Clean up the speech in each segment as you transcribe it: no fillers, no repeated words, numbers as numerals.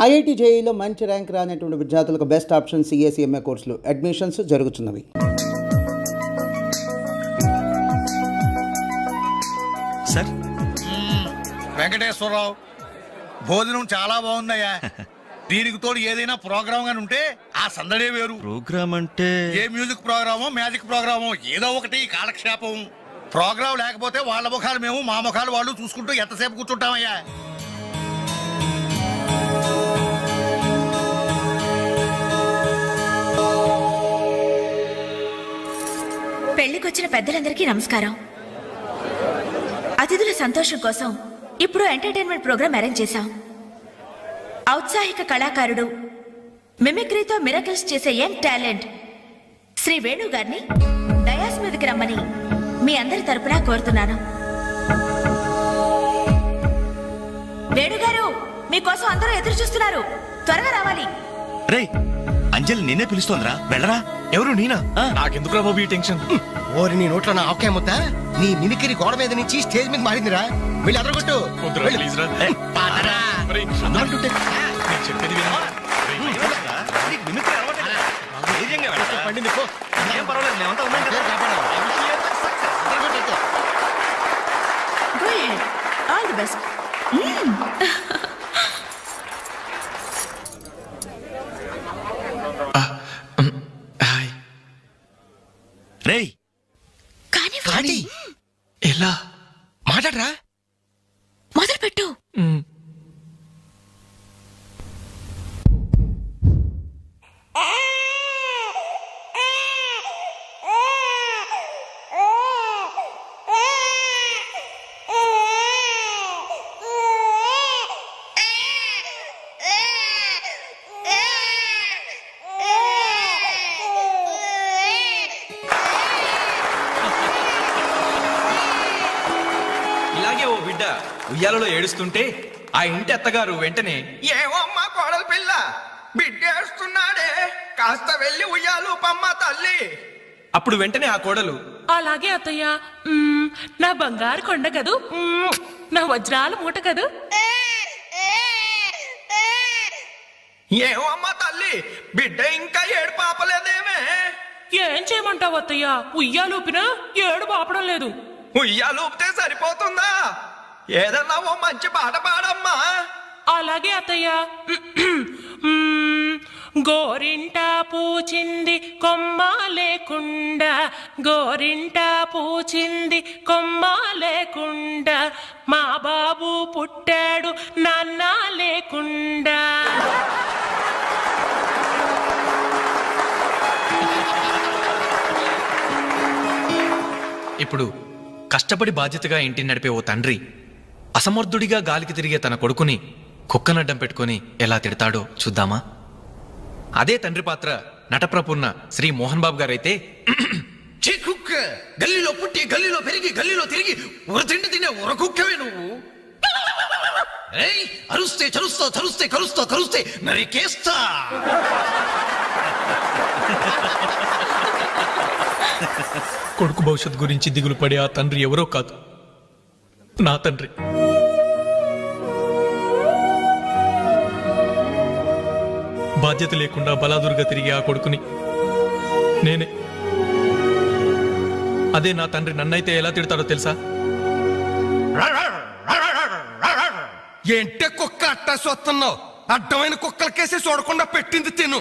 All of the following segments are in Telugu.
ఐఐటి జేఈలో మంచి ర్యాంక్ రానటువంటి విద్యార్థులకు బెస్ట్ ఆప్షన్ సిఎస్ఈఎంఏ కోర్సులు అడ్మిషన్స్ జరుగుతున్నవి. సార్ వెంకటేశ్వరరావు, భోజనం చాలా బాగుందయ్యా. దీనికి తోడు ఏదైనా ప్రోగ్రామ్ గాని ఉంటే ఆ సందడే వేరు. ప్రోగ్రామ్ అంటే ఏ మ్యూజిక్ ప్రోగ్రామో మ్యాజిక్ ప్రోగ్రామో ఏదో ఒకటి కాలక్షేపం. ప్రోగ్రామ్ లేకపోతే వాళ్ళ ముఖాలు మేము, మా ముఖాలు వాళ్ళు చూసుకుంటూ ఎంతసేపు కూర్చుంటామయ్యా. పెళ్లికొచ్చిన పెద్దలందరికీ నమస్కారం. అతిథుల సంతోషం కోసం ఇప్పుడు ఎంటర్టైన్మెంట్ ప్రోగ్రాం అరేంజ్ చేశాం. ఔత్సాహిక కళాకారుడు, మిమిక్రీతో మిరకల్స్ చేసే యంగ్ టాలెంట్ శ్రీ వేణు గారిని డయాస్ మీదకి రమ్మని మీ అందరి తరపున కోరుతున్నాను. వేణుగారు, మీకోసం అందరూ ఎదురు చూస్తున్నారు, త్వరగా రావాలి. రే, అంజలి నిన్నే పిలుస్తోందిరా, వెళ్ళరా. ఎవరు నేనా? నాకెందుకురా బాబు ఈ టెన్షన్? ఓరి నీ నోట్లో నా ఆవకాయ ముద్ద, నీ మిమిక్రీ గోడ మీద నుంచి స్టేజ్ మీద మారిందిరా. వెళ్ళి అదరగొట్టు. All the best. రేయ్, కానీ ఎలా మాట్లాడరా? మొదలుపెట్టు. ఇలాగే ఓ బిడ్డ ఉయ్యాలలో ఏడుస్తుంటే ఆ ఇంటి అత్తగారు వెంటనే, ఏమమ్మా కోడలు పిల్ల, బిడ్డ ఏడుస్తున్నాడే, కాస్త వెళ్ళి ఉయ్యాలు పమ్మ తల్లి. అప్పుడు వెంటనే ఆ కోడలు, అలాగే అత్తయ్య, నా బంగారు కొండ కదూ, నా వజ్రాల మూట కదూ. ఏమమ్మా తల్లి, బిడ్డ ఇంకా ఏడు పాపలేదేమే. ఏం చేయమంటావు అత్తయ్య, ఉయ్యాలూపినా ఏడు పాపడం లేదు. ఉయ్యాలు ఊపితే సరిపోతుందా? ఏదన్నా ఓ మంచి పాట పాడమ్మా. అలాగే అత్తయ్య. గోరింట పూచింది కొమ్మ లేకుండా, గోరింట పూచింది కొమ్మ లేకుండా, మా బాబు పుట్టాడు నాన్న లేకుండా. ఇప్పుడు కష్టపడి బాధ్యతగా ఇంటిని నడిపే ఓ తండ్రి అసమర్థుడిగా గాలికి తిరిగే తన కొడుకుని కుక్కనడ్డం పెట్టుకుని ఎలా తిడతాడో చూద్దామా? అదే తండ్రి పాత్ర నటప్రపూర్ణ శ్రీ మోహన్ బాబు గారైతే, కుక్క గల్లీలో పుట్టి గల్లీలో పెరిగి గల్లీలో తిరిగి ఉరతిండి తినే ఉరకుక్కవే నువ్వు. అరుస్తే చరుస్తావు, చరుస్తే కరుస్తావు, కరుస్తే నరికేస్తా. కొడుకు భవిష్యత్ గురించి దిగులు పడే ఆ తండ్రి ఎవరో కాదు, నా తండ్రి. బాధ్యత లేకుండా బలాదుర్గా తిరిగి ఆ కొడుకుని నేనే. అదే నా తండ్రి నన్నైతే ఎలా తిడతాడో తెలుసా? ఏంటే కుక్క అట్టా చూస్తున్నావు? అడ్డమైన కుక్కలకేసి చూడకుండా పెట్టింది తిను.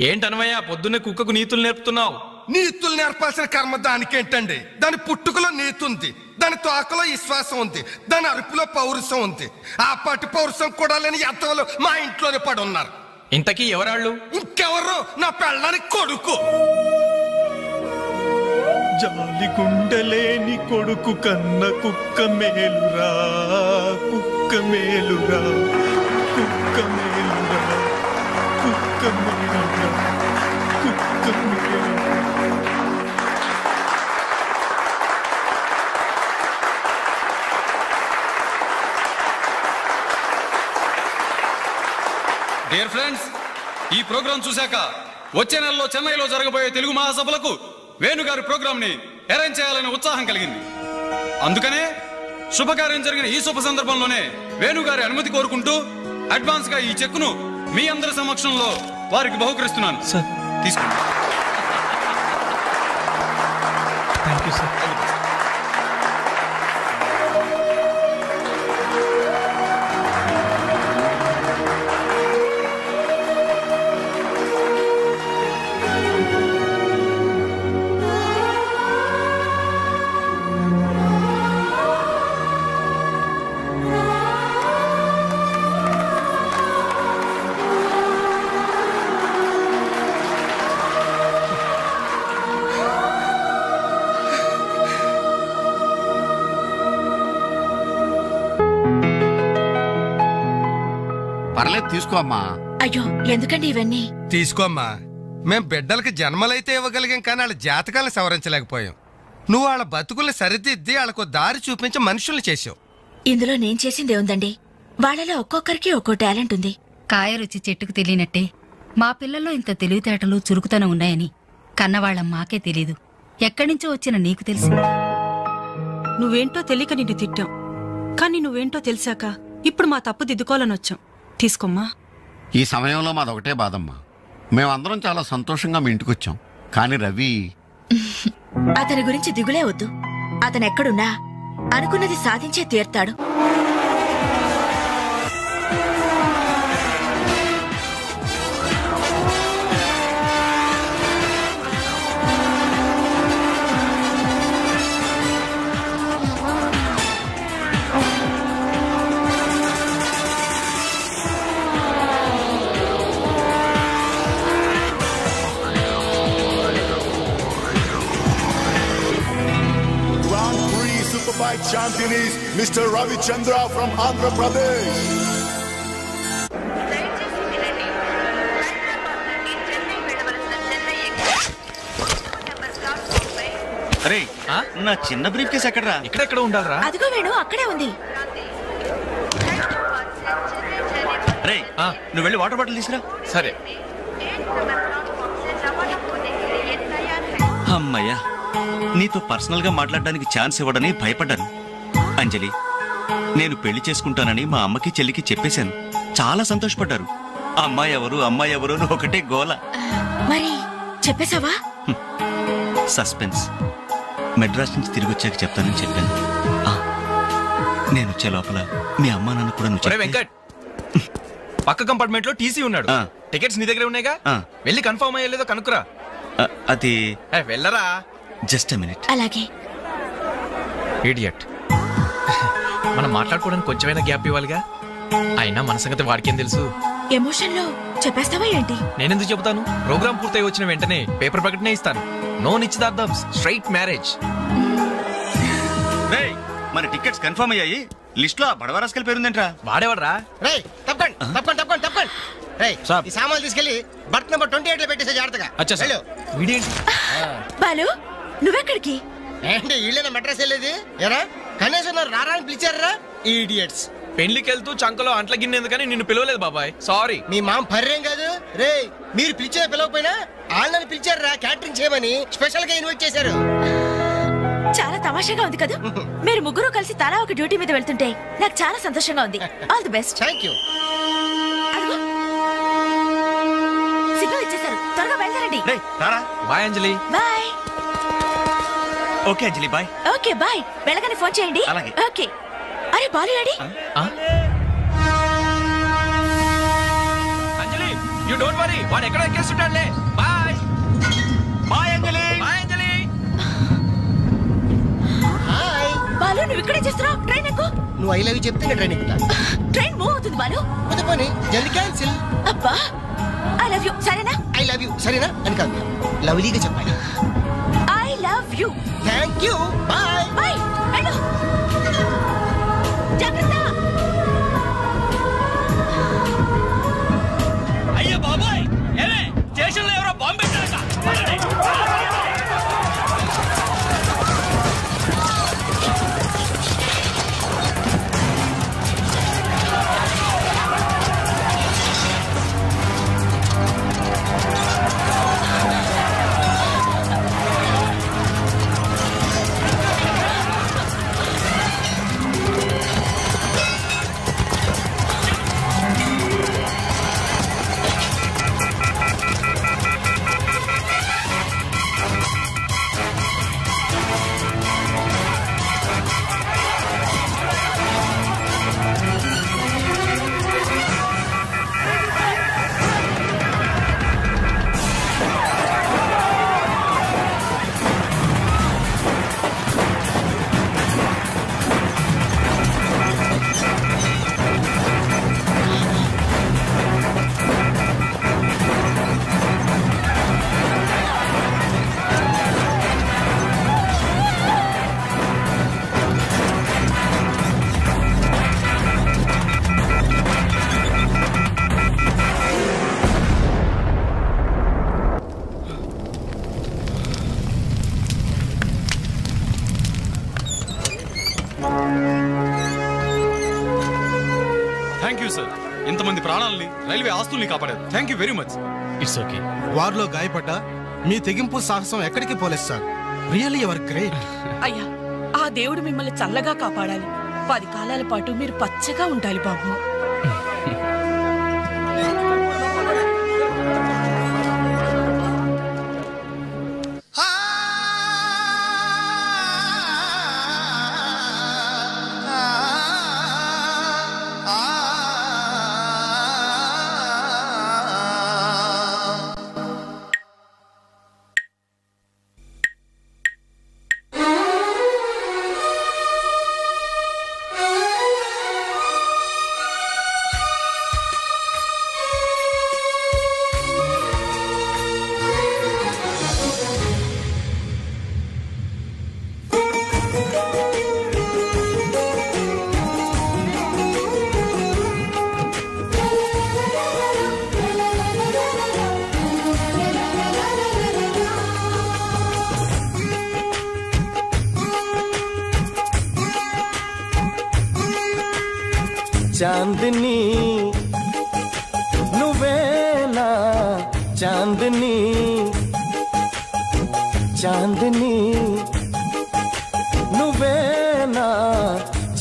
ఏంటనవయ్యా పొద్దున్నే కుక్కకు నీతులు నేర్పుతున్నావు? నీతులు నేర్పాల్సిన కర్మ దానికేంటండి? దాని పుట్టుకలో నీతి ఉంది, దాని తోకలో విశ్వాసం ఉంది, దాని అరుపులో పౌరుషం ఉంది. ఆ పాటి పౌరుషం కూడా లేని యత్నాలు మా ఇంట్లోనే పడి ఉన్నారు. ఇంతకీ ఎవరాళ్ళు? ఇంకెవరు? నా పెళ్ళానికి కొడుకు. జాలి గుండలేని కొడుకు కన్న కుక్క మేలురా, కుక్క మేలురా, కుక్క మేలురా, కుక్క మేలురా, కుక్క మేలురా. డియర్ ఫ్రెండ్స్, ఈ ప్రోగ్రాం చూశాక వచ్చే నెలలో చెన్నైలో జరగబోయే తెలుగు మహాసభలకు వేణుగారి ప్రోగ్రాం ని అరేంజ్ చేయాలనే ఉత్సాహం కలిగింది. అందుకనే శుభకార్యం జరిగిన ఈ శుభ సందర్భంలోనే వేణుగారి అనుమతి కోరుకుంటూ అడ్వాన్స్ గా ఈ చెక్కును మీ అందరి సమక్షంలో వారికి బహుకరిస్తున్నాను. సార్ తీసుకోండి. Thank you sir. పర్లేదు తీసుకో అమ్మా. అయ్యో ఎందుకండి ఇవన్నీ? తీసుకోమ్మా. మేం బిడ్డలకి జన్మలైతే ఇవ్వగలిగాం, కానీ వాళ్ళ జాతకాలను సవరించలేకపోయాం. నువ్వు వాళ్ళ బతుకుల్ని సరిదిద్ది వాళ్ళకు దారి చూపించి మనుషుల్ని చేసావు. ఇందులో నేను చేసిందే ఉందండి. వాళ్ళలో ఒక్కొక్కరికి ఒక్కో టాలెంట్ ఉంది. కాయ రుచి చెట్టుకు తెలియనట్టే మా పిల్లల్లో ఇంత తెలివితేటలు చురుకుతనం ఉన్నాయని కన్నవాళ్ళం మాకే తెలీదు. ఎక్కడినుంచో వచ్చిన నీకు తెలిసి. నువ్వేంటో తెలియక నిన్ను తిట్టాం, కానీ నువ్వేంటో తెలిసాక ఇప్పుడు మా తప్పు దిద్దుకోవాలని వచ్చాం. తీసుకోమ్మా. ఈ సమయంలో మాదొకటే బాధమ్మా. మేమందరం చాలా సంతోషంగా మీ ఇంటికి వచ్చాం, కానీ రవి అతని గురించి దిగులే వద్దు. అతనెక్కడున్నా అనుకున్నది సాధించే తీర్తాడు. Champion is Mr. Ravi Chandra from Andhra Pradesh. అరే నా చిన్న బ్రీఫ్ కేసు ఎక్కడరా? ఇక్కడెక్కడ ఉండాలరా? అదిగో వేణు అక్కడే ఉంది. అరే నువ్వు వెళ్ళి వాటర్ బాటిల్ తీసురా. సరే. అమ్మయ్యా, నీతో పర్సనల్ గా మాట్లాడడానికి ఛాన్స్ ఇవ్వడని భయపడ్డాను. అంజలి, నేను పెళ్లి చేసుకుంటానని మా అమ్మకి చెల్లికి చెప్పేశాను. చాలా సంతోషపడ్డారు. అమ్మాయి ఎవరు అమ్మాయి ఎవరు అని ఒకటే గోల. మరి చెప్పేశావా? సస్పెన్స్. మెడ్రాస్ నుంచి తిరిగి వచ్చాక చెప్తానని చెప్పాను. నేను వచ్చే లోపల మీ అమ్మా నాన్న కూడా నువ్వు వెంకట్ పక్క కంపార్ట్మెంట్ లో టీసీ ఉన్నాడు. టికెట్స్ నీ దగ్గర ఉన్నాయిగా, వెళ్ళి కన్ఫర్మ్ అయ్యలేదో కనుక్కురా. అది వెళ్ళరా. Just a minute. అలాగే. ఇడియట్. మనం మాట్లాడుకోవడానికి కొంచెమైనా గ్యాప్ ఇవ్వాలిగా. అయినా మన సంగతి వాడికేం తెలుసు. ఎమోషన్ లో చెప్పేస్తావా ఏంటి? నేనెందుకు చెబుతాను? ప్రోగ్రామ్ పూర్తయి వచ్చిన వెంటనే పేపర్ ప్రకటనే ఇస్తాను. నో నిశ్చితార్థం, స్ట్రైట్ మ్యారేజ్. మన టికెట్స్ కన్ఫర్మ్ అయ్యాయి. లిస్ట్ లో బడవరాస్కల్ పేరుందేంట్రా? వాడేవాడ్రా? తప్పకండి తప్పకండి తప్పకండి తప్పకండి. ఈ సామాన్లు తీసుకెళ్లి బర్త్ నెంబర్ 28 లో పెట్టేసే జాగ్రత్తగా. బాలు నువ్వెక్కడికి? ఏంటి వీళ్ళైనా మెడ్రాస్ వెళ్ళేది? ఎరా కనీసం రారా అని పిలిచారా? ఈడియట్స్. పెళ్లికి వెళ్తూ చంకలో అంట్ల గిన్నెందుకని నిన్ను పిలవలేదు బాబాయ్. సారీ. మీ మామ పర్రేం కాదు రే. మీరు పిలిచేది పిలవకపోయినా వాళ్ళని పిలిచారా క్యాటరింగ్ చేయమని స్పెషల్ గా ఇన్వైట్ చేశారు. చాలా తమాషాగా ఉంది కదా. మీరు ముగ్గురు కలిసి తలా ఒక డ్యూటీ మీద వెళ్తుంటే నాకు చాలా సంతోషంగా ఉంది. All the best. Thank you. Signal ఇచ్చేశారు, త్వరగా బయలుదేరండి. Bye Anjali. Bye. Okay Anjali bye. Okay bye. వెళ్ళగానే ఫోన్ చేయండి. ఓకే. అరే బాలు ఏడి? అంజలి యు డోంట్ వరీ, వాడు ఎక్కడ ఎక్కేస్తుంటాడులే. Bye bye Anjali. Bye Anjali. Hi Balu, నువ్వు ఇక్కడే చేస్తున్నావు? ట్రైన్ ఎక్కు. నువ్వు ఐ లవ్ యూ చెప్తే నేను ట్రైన్ ఎక్కుతా. ట్రైన్ మూవ్ అవుతుంది బాలు. పోనీ జల్ది క్యాన్సిల్. అబ్బా ఐ లవ్ యూ సరేనా? ఐ లవ్ యూ సరేనా అని కాదు, లవ్లీగా చెప్పాలి. I love you. Thank you. Bye bye. వెళ్ళు. జాగ్రత్త. అయ్యో బాబాయ్, ఏమే స్టేషన్ లో ఎవరో బాంబు పెట్టారట. ప్రాణాలని రైల్వే ఆస్తుల్ని కాపాడారు. Thank you very much. It's okay. వార్లో గాయపడ్డ మీ తెగింపు సాహసం ఎక్కడికి పోలేదు సార్. Really your great. అయ్యా, ఆ దేవుడు మిమ్మల్ని చల్లగా కాపాడాలి. 10 కాలాల పాటు మీరు పచ్చగా ఉండాలి బాబు. चांदनी नुवेना चांदनी चांदनी नुवेना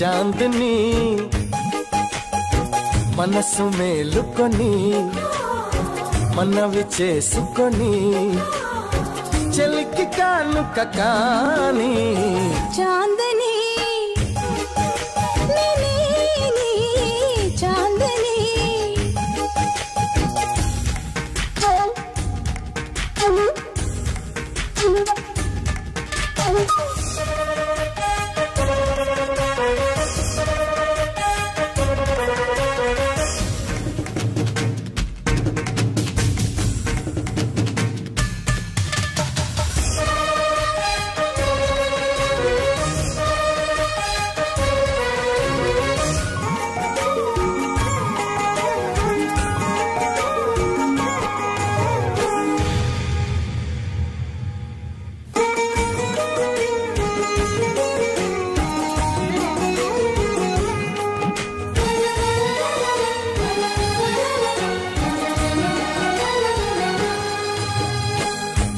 चांदनी మనసు మేలుకొని మనవి చేసుకొని చెలికి కానుక కాని చాందనీ చాందనీ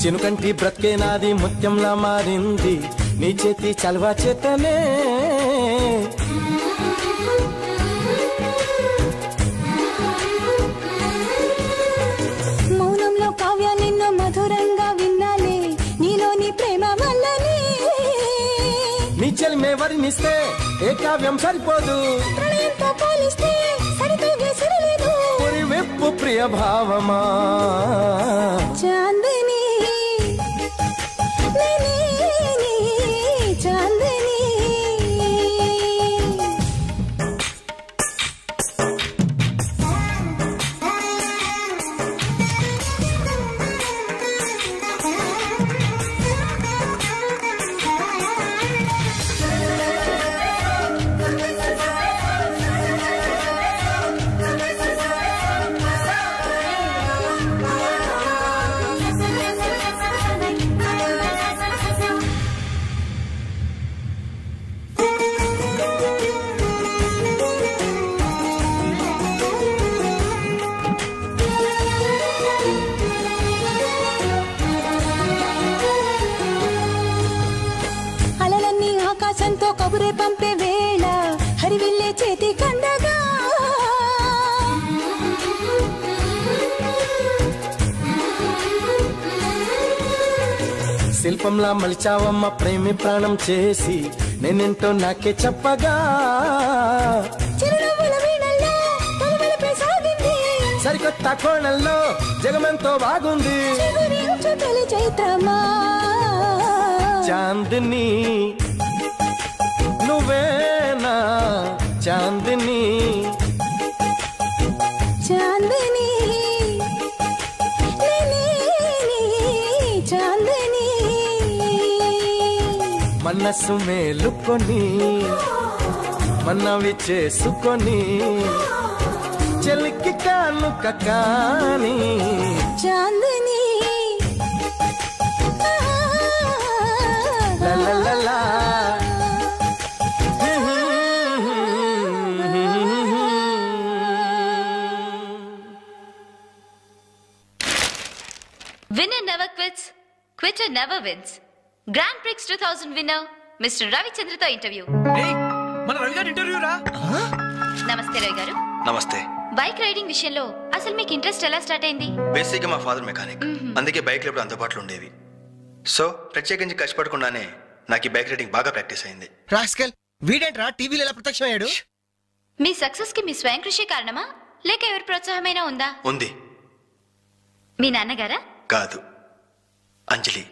చినుకంటి బ్రతికే నాది ముత్యంలా మారింది నీ చేతి చల్వా చేతనే మౌనంలో కావ్య నిన్ను మధురంగా విన్నాలే నీలోని ప్రేమ వల్లనే నీ చెలిమే వర్ణిస్తే ఏ కావ్యం సరిపోదు ప్రణయంతో పోలిస్తే సరితూగే సరిలేదు పురి వెప్పు ప్రియ భావమా చాందనీ చాందనీ ఆకాశంతో కబురే పంపే వేళ హరివిల్లే చేతి కండగా శిల్పంలా మలిచావమ్మ ప్రేమి ప్రాణం చేసి నేనెంటో నాకే చెప్పగా చిరునవ్వుల వీణల్లో తలవలపై సాగింది సరికొత్త కోణంలో జగమెంతో బాగుంది చిగురించు తొలి చైత్రమా చాందిని నువ్వేనా చాందిని చాందనీ చాందనీ మనసు మేలుకొని మనవి చేసుకొని చెలికి కానుక కాని Chandni లలలలా Winner never quits, quitter never wins. Grand Prix 2000 winner, Mr. Ravi Chandra తో ఇంటర్వ్యూ. మన రవి గారి ఇంటర్వ్యూ రా. నమస్తే రవి గారు. నమస్తే. బైక్ రైడింగ్ విషయంలో అసలు మీకు ఇంట్రెస్ట్ ఎలా స్టార్ట్ అయింది? బేసిక్గా మా ఫాదర్ మెకానిక్, అందుకే బైక్లు ఎప్పుడు అందుబాటులో ఉండేవి. సో ప్రత్యేకించి కష్టపడకుండానే నాకు ఈ బైక్ రైడింగ్ బాగా ప్రాక్టీస్ అయింది. రాస్కల్ వీడేంట్రా టీవీలో ఎలా ప్రత్యక్షమయ్యాడు? మీ సక్సెస్ కి మీ స్వయం కృషి కారణమా లేక ఎవరి ప్రోత్సాహమైనా ఉందా? ఉంది. మీ నాన్నగారా? కాదు, అంజలి.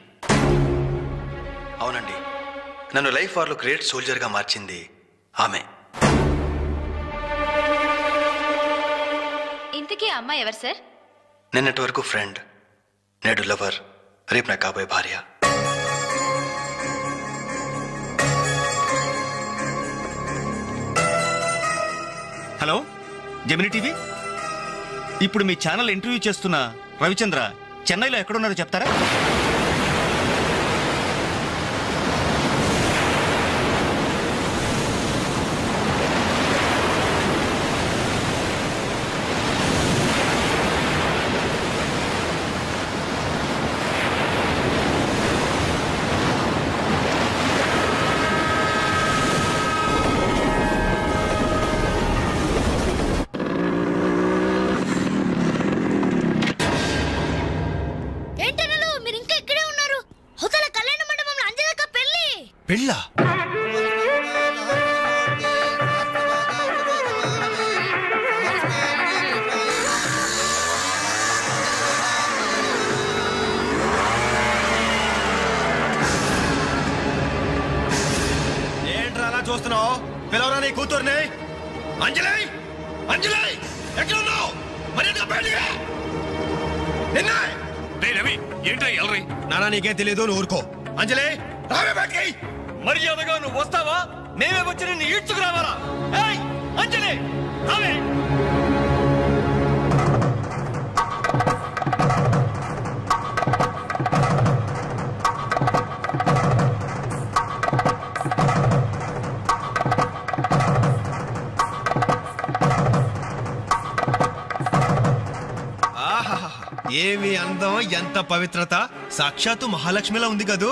అవునండి, నన్ను లైఫ్ వార్లో గ్రేట్ సోల్జర్గా మార్చింది ఆమె. ఇంతకీ ఆ అమ్మాయి ఎవరు సార్? నిన్నటి వరకు ఫ్రెండ్, నేడు లవర్, రేపు నా కాబోయే భార్య. Hello Gemini TV. ఇప్పుడు మీ ఛానల్ ఇంటర్వ్యూ చేస్తున్న రవిచంద్ర చెన్నైలో ఎక్కడున్నారో చెప్తారా? పెళ్ళా? ఏంట్రా అలా చూస్తున్నావు? పిలవరా నీ కూతుర్ని. అంజలి, అంజలి ఎక్కడ ఉన్నావు? మర్యాదగా బయటికి నిన్న. రవి ఏంట్రా ఎల్రై? నానా నీకేం తెలియదు, నువ్వు ఊరుకో. అంజలి రావే బయటికి. మర్యాదగా నువ్వు వస్తావా? మేమే వచ్చి నిన్ను ఈడ్చుకురావాలా? ఏయ్ అంజలి రావే. ఏమి అందం, ఎంత పవిత్రత! సాక్షాత్తు మహాలక్ష్మిలా ఉంది కదూ.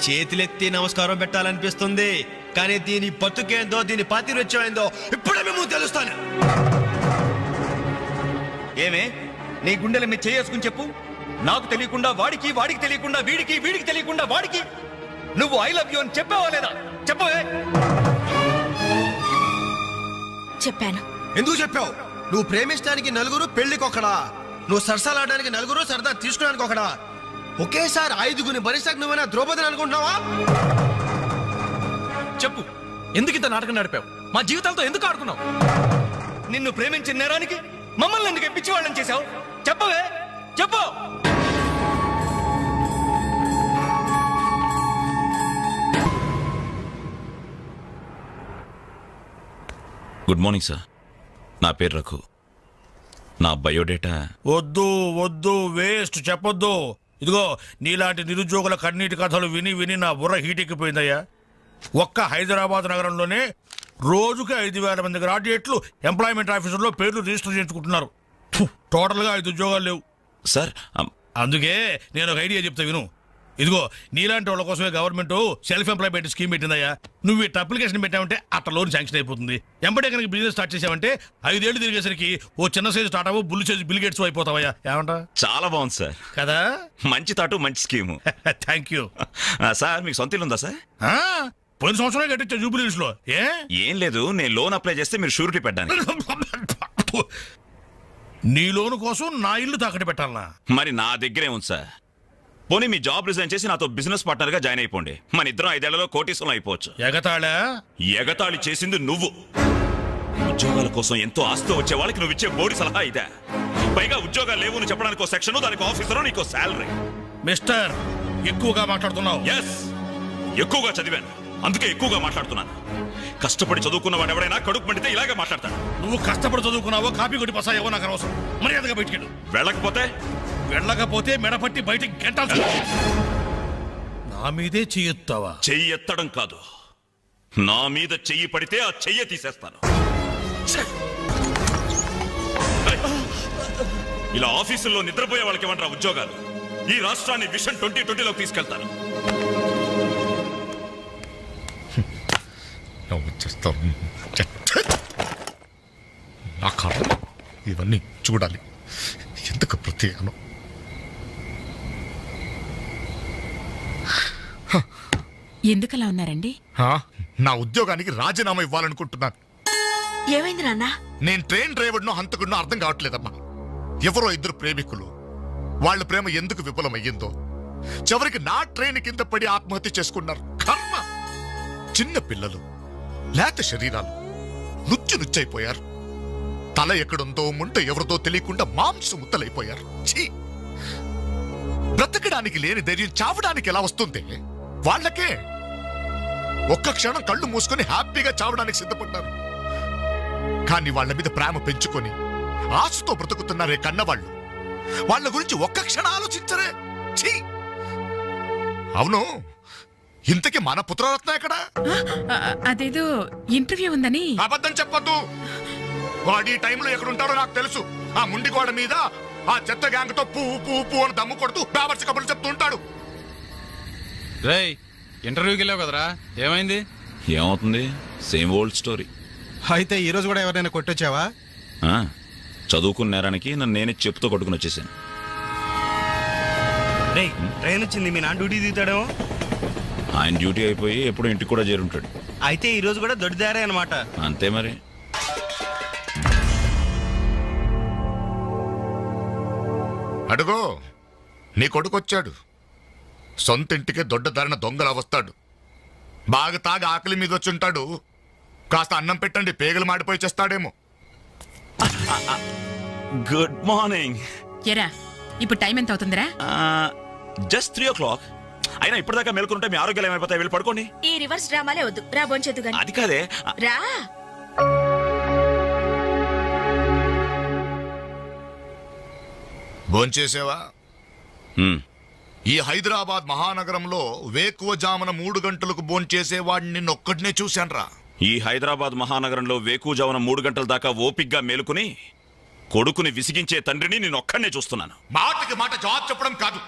చేతులెత్తి నమస్కారం పెట్టాలనిపిస్తుంది, కానీ దీని బతుకేందో, దీని పాతిరొచ్చం ఏందో ఇప్పుడే మేము తెలుస్తాను. ఏమే నీ గుండెల మీద చేసుకుని చెప్పు. నాకు తెలియకుండా వాడికి, వాడికి తెలియకుండా వీడికి, వీడికి తెలియకుండా వాడికి నువ్వు ఐ లవ్ యూ అని చెప్పావా లేదా? చెప్పవే. చెప్పాను. ఎందుకు చెప్పావు? నువ్వు ప్రేమించడానికి నలుగురు, పెళ్లికొకడా. నువ్వు సరసాలాడడానికి నలుగురు, సరదా తీసుకోవడానికి ఒకడా. ఒకేసారి 5గురిని భరిస్తాక నువ్వేనా ద్రౌపదిని అనుకుంటున్నావా? చెప్పు, ఎందుకు ఇంత నాటకం నడిపావు? మా జీవితాలతో ఎందుకు ఆడుకున్నావు? నిన్ను ప్రేమించిన నేరానికి మమ్మల్ని ఎందుకు పిచ్చివాళ్ళని చేశావు? చెప్పవే, చెప్పు. Good morning sir. నా పేరు రఘు. నా బయోడేటా వద్దు వద్దు, వేస్ట్, చెప్పొద్దు. ఇదిగో నీలాంటి నిరుద్యోగుల కన్నీటి కథలు విని విని నా బుర్ర హీటెక్కిపోయిందయ్యా. ఒక్క హైదరాబాద్ నగరంలోనే రోజుకి 5,000 మంది గ్రాడ్యుయేట్లు ఎంప్లాయ్మెంట్ ఆఫీసుల్లో పేర్లు రిజిస్టర్ చేయించుకుంటున్నారు. టోటల్గా 5 ఉద్యోగాలు లేవు సార్. అందుకే నేను ఒక ఐడియా చెప్తా విను. ఇదిగో నీలాంటి వాళ్ళ కోసమే గవర్నమెంట్ సెల్ఫ్ ఎంప్లాయ్మెంట్ స్కీమ్ పెట్టిందయ్యా. నువ్వు ఇట్లా అప్లికేషన్ పెట్టావంటే అట్లా లోన్ శాంక్షన్ అయిపోతుంది. ఎంబడే కనుక బిజినెస్ స్టార్ట్ చేసావంటే 5 ఏళ్ళు తిరిగేసరికి ఓ చిన్న సైజు స్టార్ట్ బుల్ సైజు బిల్ గేట్స్ అయిపోతావయ్యా. ఏమంటా? చాలా బాగుంది సార్. కదా, మంచి తాటు, మంచి స్కీము. Thank you sir. మీకు సొంత ఇల్లు ఉందా సార్? పోయిన సంవత్సరం కట్టించా జూబిలీస్ లో. ఏం లేదు, నేను లోన్ అప్లై చేస్తే మీరు షూరిటీ పెట్టడానికి. నీ లోను కోసం నా ఇల్లు తాకట్టు పెట్టాలనా? మరి నా దగ్గరే ఉంది సార్. పోనీ మీ జాబ్ రిజైన్ చేసి నాతో బిజినెస్ పార్ట్నర్ గా జాయిన్ అయిపోండి. మన ఇద్దరం 5 ఏళ్లలో కోటీశ్వరం అయిపోవచ్చు. ఎగతాళి చేసింది నువ్వు. ఉద్యోగాల కోసం ఎంతో ఆస్తి వచ్చే వాళ్ళకి నువ్వు ఇచ్చే బోడి సలహా ఇదే. పైగా ఉద్యోగాలు లేవు అని చెప్పడానికి సెక్షన్, దానికి ఆఫీసర్, నీకో శాలరీ. మిస్టర్, ఎక్కువగా మాట్లాడుతున్నావు. ఎస్, ఎక్కువగా చదివాను, అందుకే ఎక్కువగా మాట్లాడుతున్నాను. కష్టపడి చదువుకున్న వాడు ఎవడైనా కడుపు మండితే ఇలాగే మాట్లాడతాడు. నువ్వు కష్టపడి చదువుకున్నావో, కాపీ కొట్టి పసాయేవో నాకు అనవసరం. మర్యాదగా బయటికి వెళ్ళకపోతే మెడపట్టి బయటికి గంటాల్సి. నా మీదే చెయ్యెత్తావా? చెయ్యి ఎత్తడం కాదు, నా మీద చెయ్యి పడితే ఆ చెయ్యి తీసేస్తాను. ఇలా ఆఫీసుల్లో నిద్రపోయే వాళ్ళకి ఏమంటారా ఉద్యోగాలు? ఈ రాష్ట్రాన్ని విషన్ 2020లోకి తీసుకెళ్తాను. నా కర్మ ఇవన్నీ చూడాలి. ఎందుకు ప్రత్యేకను? ఎందుకలా ఉన్నారండి? నా ఉద్యోగానికి రాజీనామా ఇవ్వాలనుకుంటున్నాను. ఏమైంది నాన్న? నేను ట్రైన్ డ్రైవర్నో హంతకుడినో అర్థం కావట్లేదమ్మా. ఎవరో ఇద్దరు ప్రేమికులు, వాళ్ళ ప్రేమ ఎందుకు విఫలమయ్యిందో చివరికి నా ట్రైన్ కింద పడి ఆత్మహత్య చేసుకున్నారు. కర్మ! చిన్న పిల్లలు, లేత శరీరాలు నుచ్చైపోయారు. తల ఎక్కడుందో ముంట ఎవరితో తెలియకుండా మాంసం ముద్దలైపోయారు. ఛీ! బ్రతకడానికి లేని ధైర్యం చావడానికి ఎలా వస్తుంది? వాళ్ళకే ఒక్క క్షణం కళ్ళు మూసుకొని హ్యాపీగా చావడానికి సిద్ధపడ్డారు. కానీ వాళ్ళ మీద ప్రేమ పెంచుకొని ఆశతో బ్రతుకుతున్నారే కన్నవాళ్ళు, వాళ్ళ గురించి ఒక్క క్షణం ఆలోచించరే. ఛీ! అవును, ఇంతకీ మన పుత్రరత్న ఎక్కడ? అదేదో ఇంటర్వ్యూ ఉందని. అబద్ధం చెప్పొద్దు. వాడు ఈ టైంలో ఎక్కడుంటాడో నాకు తెలుసు. ఆ ముండి గోడ మీద ఆ చెత్త గ్యాంగ్ తో పువ్వు అని దమ్ము కొడుతూ బావర్చి కబుర్లు చెప్తూ ఉంటాడు. రేయ్, ఇంటర్వ్యూకి వెళ్ళావు కదరా, ఏమైంది? ఏమవుతుంది? Same old story. అయితే ఈ రోజు కూడా ఎవరైనా కొట్టొచ్చావా? చదువుకున్న నేరానికి నన్ను నేనే చెప్పుతో కొట్టుకుని వచ్చేసాను. ట్రైన్ వచ్చింది, మీ నాన్న డ్యూటీ దిగుతాడేమో. ఆయన డ్యూటీ అయిపోయి ఎప్పుడు ఇంటికి కూడా చేరుంటాడు. అయితే ఈ రోజు కూడా దొడ్డిదారే అనమాట. అంతే మరి. అడుగో, నీ కొడుకొచ్చాడు. సొంత ఇంటికి దొడ్డదారిన దొంగలా వస్తాడు. బాగా తాగి ఆకలి మీద వచ్చుంటాడు. కాస్త అన్నం పెట్టండి, పేగలు మాడిపోయి చేస్తాడేమో. Good morning. ఎరా, ఇప్పుడు టైం ఎంత అవుతుందిరా? Just 3 o'clock. అయినా ఇప్పటిదాకా మేల్కొంటే మీ ఆరోగ్యాలు ఏమైపోతాయి? వెళ్ళి పడుకోండి. ఈ రివర్స్ డ్రామాలే వద్దు, రా బొంచెద్దు గాని. అది కాదే, రా. భోంచేసేవా? ఈ హైదరాబాద్ మహానగరంలో వేకువజామున 3 గంటలకు భోంచేసేవాడిని నిన్నొక్కడినే చూశాన్రా. ఈ హైదరాబాద్ మహానగరంలో వేకువజామున 3 గంటల దాకా ఓపిగ్గా మేలుకుని కొడుకుని విసిగించే తండ్రిని నేను ఒక్కడనే చూస్తున్నాను. మాటకి మాట జవాబు చెప్పడం కాదు,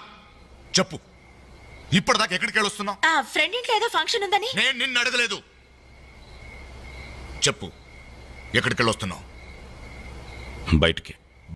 చెప్పు. ఇప్పటిదాకా ఎక్కడికి వెళ్ళొస్తున్నావు? ఆ ఫ్రెండ్ ఇంట్లో ఏదో ఫంక్షన్ ఉందని. నేను నిన్ను అడగలేదు. చెప్పు, ఎక్కడికి వెళ్ళొస్తున్నావు? బయటికి.